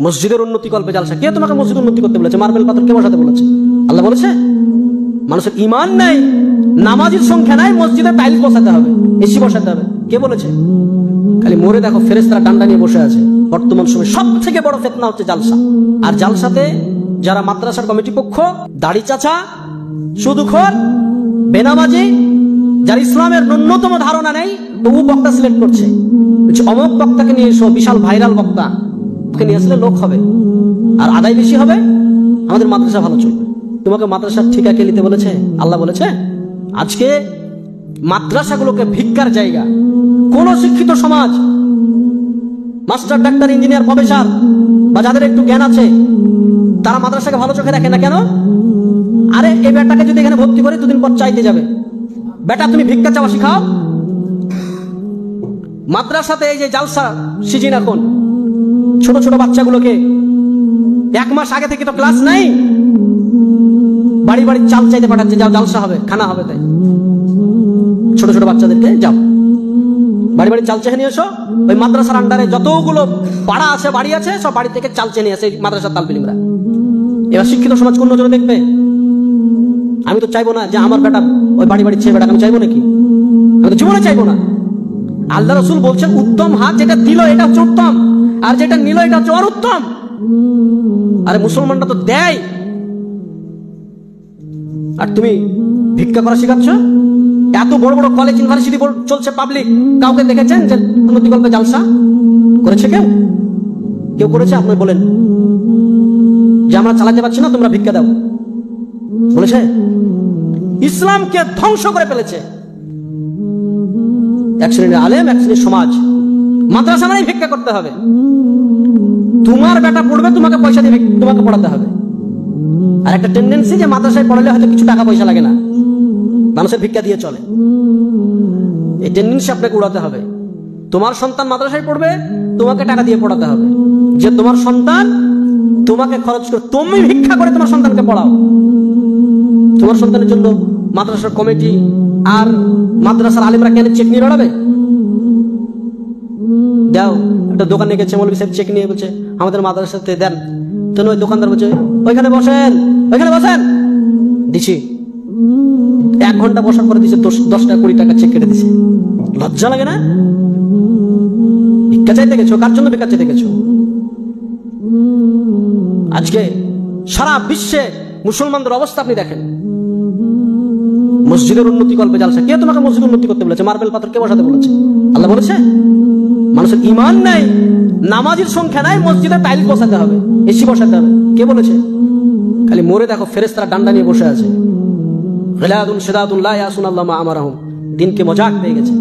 মসজিদের উন্নতি কল্পে জালসা। কে তোমাকে মসজিদ উন্নতি করতে বলেছে? মার্বেল পাথর কে বসাতে বলেছে? আল্লাহ বলেছে? মানুষের ঈমান নাই, নামাজের সংখ্যা নাই, মসজিদে টাইলস বসাতে হবে, এসি বসাতে হবে, কে বলেছে? খালি মরে দেখো ফেরেশতারা ডান্ডা নিয়ে বসে আছে। বর্তমান সময়ে সব থেকে বড় ফিতনা হচ্ছে জালসা। আর জালসাতে যারা মাদ্রাসার কমিটি পক্ষ, দাড়ি চাচা, সুদখোর, বেনামাজি, যার ইসলামের ন্যূনতম ধারণা নেই, তবু বক্তা সিলেক্ট করছে, অমুক বক্তাকে নিয়ে এসো, বিশাল ভাইরাল বক্তা, ওকে নিয়ে আসলে লোক হবে আর আদায় বেশি হবে, আমাদের মাদ্রাসা ভালো চলবে। তোমাকে মাদ্রাসার ঠিকা কে নিতে বলেছে? আল্লাহ বলেছে? আজকে মাদ্রাসাগুলোকে ভিক্ষার জায়গা। কোন শিক্ষিত সমাজ, মাস্টার, ডাক্তার, ইঞ্জিনিয়ার, প্রফেসর বা যাদের একটু জ্ঞান আছে, তারা মাদ্রাসাকে ভালো চোখে দেখে না কেন? আরে এই বেটাকে যদি এখানে ভর্তি করে দুদিন পর চাইতে যাবে, বেটা তুমি ভিক্ষা চাওয়া শিখাও। মাদ্রাসাতে এই যে জালসা সিজন, এখন ছোট ছোট বাচ্চাগুলোকে 1 মাস আগে থেকে তো ক্লাস নাই, বাড়ি বাড়ি চাল চাইতে পাঠাচ্ছে, যাও জালসা হবে, খানা হবে। তাই ছোট ছোট বাচ্চাদেরকে যাও বাড়ি বাড়ি চাল চেয়ে নিয়ে এসো। ওই মাদ্রাসার আন্ডারে যতগুলো পাড়া আছে, বাড়ি আছে, সব বাড়ি থেকে চাল চেয়ে নিয়ে আসে মাদ্রাসার তালবিলিমরা। এবার শিক্ষিত সমাজ কোন নজরে দেখবে? আমি তো চাইবো না যে আমার বেটা ওই বাড়ি বাড়ি চেয়ে বেটা, আমি চাইবো নাকি? আমি তো জীবনে চাইবো না। আল্লাহ রাসূল বলছেন উত্তম হাত যেটা দিল এটা হচ্ছে উত্তম, আর যেটা নিল এটা হচ্ছে অনুত্তম। আরে মুসলমানরা তো দেয়, আর তুমি ভিক্ষা করা শেখাচ্ছ। এত বড় বড় কলেজ, ইউনিভার্সিটি চলছে পাবলিক, কাউকে দেখেছেন যে উন্নতি কল্পে জালসা করেছে? কেউ কেউ করেছে? আপনি বলেন যে আমরা চালাতে পারছি না, তোমরা ভিক্ষা দাও, বলেছে? ইসলামকে ধ্বংস করে ফেলেছে এক শ্রেণীর আলেম, এক শ্রেণীর সমাজ। মাদ্রাসা মানে ভিক্ষা করতে হবে, তোমার বেটা পড়বে, তোমাকে পয়সা দিয়ে তোমাকে পড়াতে হবে। আর একটা টেন্ডেন্সি যে মাদ্রাসায় পড়ালে হয়তো কিছু টাকা পয়সা লাগে না, মানুষের ভিক্ষা দিয়ে চলে। এই টেন্ডেন্সি আপনাকে উড়াতে হবে। তোমার সন্তান মাদ্রাসায় পড়বে, তোমাকে টাকা দিয়ে পড়াতে হবে। যে তোমার সন্তান তোমাকে খরচ করে, তুমি ভিক্ষা করে তোমার সন্তানকে পড়াও। তোমার সন্তানের জন্য মাদ্রাসার কমিটি আর মাদ্রাসার আলিমরা কেন চেক নিয়ে বেড়াবে? দাও, একটা দোকানে গেছে, মৌলভী সাহেব চেক নিয়ে বলছে আমাদের মাদ্রাসাতে দেন। তো ওই দোকানদার বলছে ওইখানে বসেন, ওইখানে বসেন, দিছি। 1 ঘন্টা বসার পরে দিছে 10 টাকা 20 টাকা চেক কেটে দিছে। লজ্জা লাগে না? ভিক্ষা চাইতে গেছো, কার জন্য ভিক্ষা চাইতে গেছো? আজকে সারা বিশ্বে মুসলমানদের অবস্থা আপনি দেখেন। মসজিদের উন্নতি কল্পে জালসা। কে তোমাকে মসজিদ উন্নতি করতে বলেছে? মার্বেল পাথর কে বসাতে বলেছে? আল্লাহ বলেছে? মানুষের ঈমান নাই, নামাজের সংখ্যা নাই, মসজিদে টাইলস বসাতে হবে, এসি বসাতে হবে, কে বলেছে? খালি মরে দেখো ফেরেশতারা ডান্ডা নিয়ে বসে আছে। গিলাদুন শিদাদুন লা ইয়াসুনাল্লাহ মা আমারাহুম। দিনকে মজাক পেয়ে গেছে।